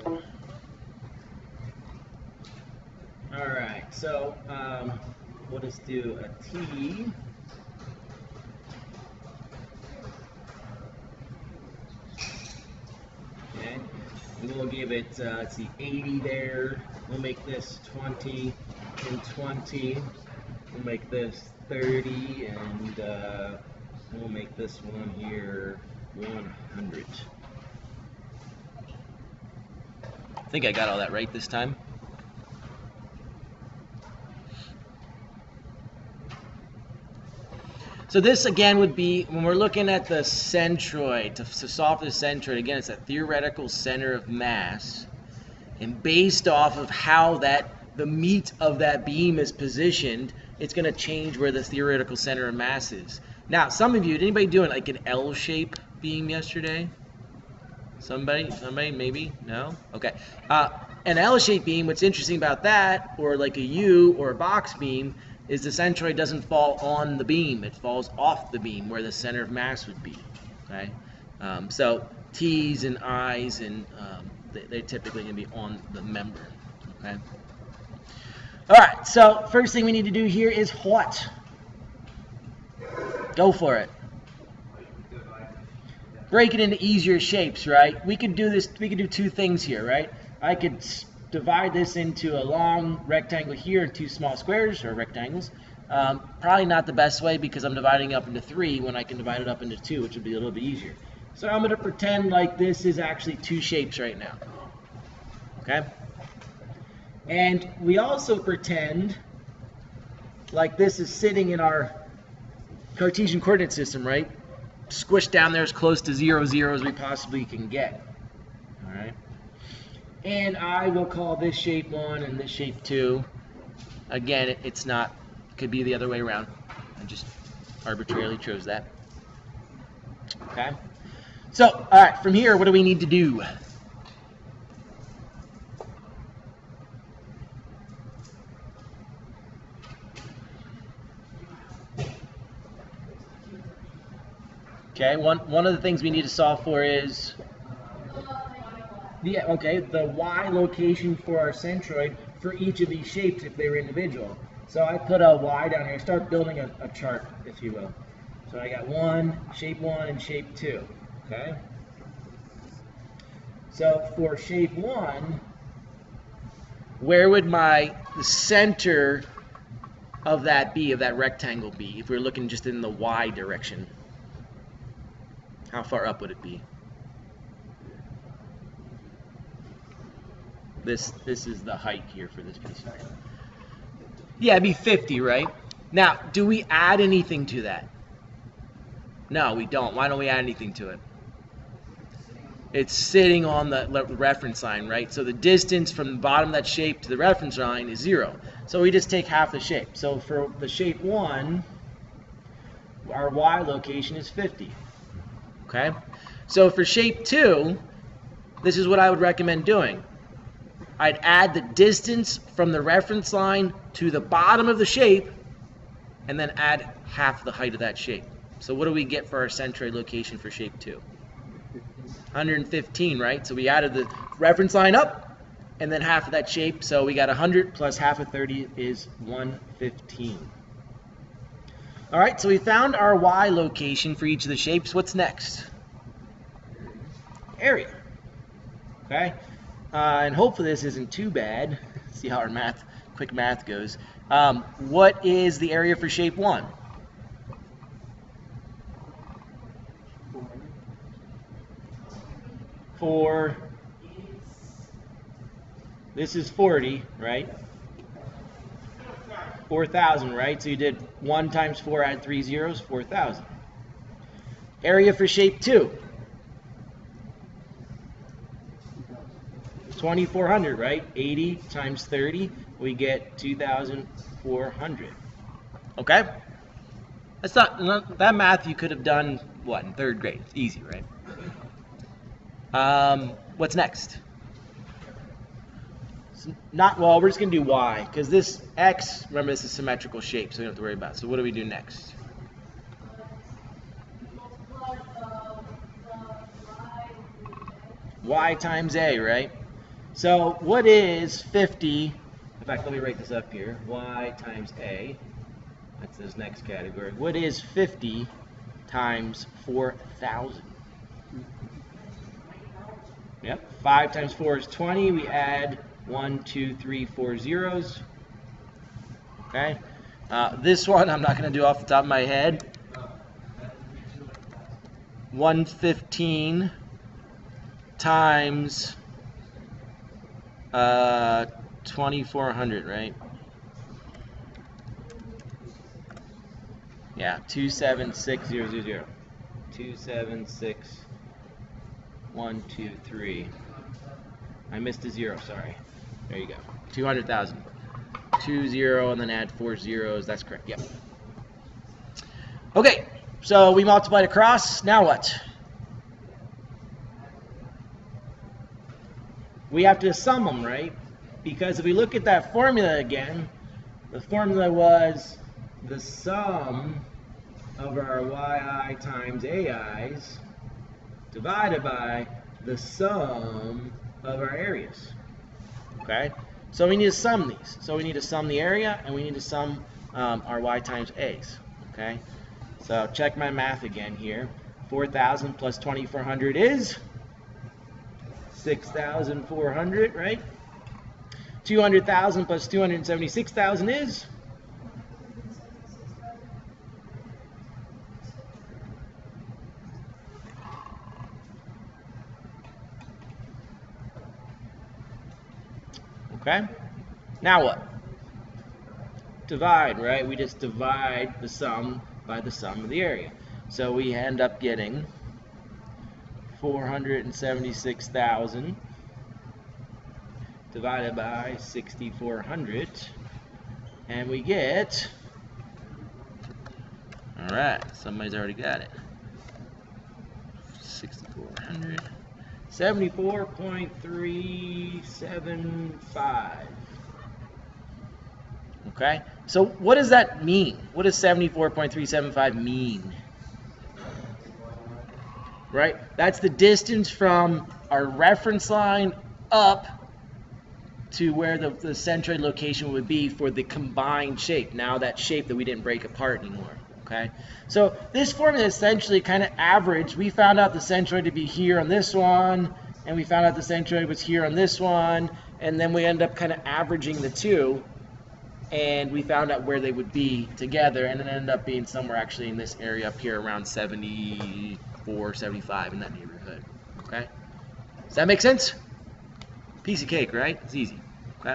All right, so we'll just do a T. Okay, and we'll give it, let's see, 80 there. We'll make this 20 and 20. We'll make this 30, and we'll make this one here 100. I think I got all that right this time. So this again would be, when we're looking at the centroid, to solve the centroid, again it's a theoretical center of mass, and based off of how the meat of that beam is positioned, it's going to change where the theoretical center of mass is. Now, some of you, did anybody doing like an L-shape beam yesterday? Somebody, maybe? No? Okay. An L-shaped beam, what's interesting about that, or like a U or a box beam, is the centroid doesn't fall on the beam. It falls off the beam where the center of mass would be. Okay. So T's and I's, and they're typically going to be on the member. Okay. All right. So first thing we need to do here is what? Go for it. Break it into easier shapes, right? We could do this. We could do two things here, right? I could divide this into a long rectangle here and two small squares or rectangles. Probably not the best way because I'm dividing up into 3 when I can divide it up into 2, which would be a little bit easier. So I'm going to pretend like this is actually 2 shapes right now. Okay? And we also pretend like this is sitting in our Cartesian coordinate system, right? Squished down there as close to 0, 0 as we possibly can get. All right? And I will call this shape 1 and this shape 2. Again, it's not, it could be the other way around. I just arbitrarily chose that. Okay? So, all right, from here, what do we need to do? Okay, one of the things we need to solve for is the Y location for our centroid for each of these shapes if they were individual. So I put a Y down here. Start building a chart, if you will. So I got shape 1 and shape 2. Okay. So for shape 1, where would the center of that be, of that rectangle be, if we're looking just in the Y direction? How far up would it be? This is the height here for this piece. Yeah, it'd be 50, right? Now, do we add anything to that? No, we don't. Why don't we add anything to it? It's sitting on the reference line, right? So the distance from the bottom of that shape to the reference line is 0. So we just take half the shape. So for the shape 1, our Y location is 50. Okay? So for shape 2, this is what I would recommend doing. I'd add the distance from the reference line to the bottom of the shape, and then add half the height of that shape. So what do we get for our centroid location for shape 2? 115, right? So we added the reference line up, and then half of that shape. So we got 100 plus half of 30 is 115. All right, so we found our Y location for each of the shapes. What's next? Area. Okay? And hopefully this isn't too bad. See how our quick math goes. What is the area for shape 1? This is 40, right? 4,000, right? So you did 1 times 4, add 3 zeros, 4,000. Area for shape 2. 2,400, right? 80 times 30, we get 2,400. Okay? That's not that math you could have done, what, in 3rd grade? It's easy, right? What's next? Well, we're just going to do Y, because this X, remember, this is symmetrical shape, so we don't have to worry about it. So what do we do next? Y times A, right? So what is 50? In fact, let me write this up here. Y times A. That's this next category. What is 50 times 4,000? Yep. 5 times 4 is 20. We add 1, 2, 3, 4 zeros. Okay. This one I'm not going to do off the top of my head. 115 times 2,400, right? Yeah, 276,000. 276,123. I missed a zero, sorry. There you go. 200,000. 20 and then add 4 zeros. That's correct. Yep. Okay, so we multiplied across. Now what? We have to sum them, right? Because if we look at that formula again, the formula was the sum of our yi times ai's divided by the sum of our areas. Okay? So we need to sum these. So we need to sum the area and we need to sum our y times a's. Okay? So check my math again here. 4,000 plus 2,400 is 6,400, right? 200,000 plus 276,000 is? Okay? Now what? Divide, right? We just divide the sum by the sum of the area. So we end up getting 476,000 divided by 6,400, and we get, all right, somebody's already got it, 6,400, 74.375. Okay, so what does that mean? What does 74.375 mean? Right, that's the distance from our reference line up to where the centroid location would be for the combined shape. Now that shape that we didn't break apart anymore. Okay, so this formula essentially kind of averaged. We found out the centroid to be here on this one, and we found out the centroid was here on this one, and then we end up kind of averaging the two, and we found out where they would be together, and it ended up being somewhere actually in this area up here around 74, 75 in that neighborhood. Okay, does that make sense? Piece of cake, right? It's easy. Okay.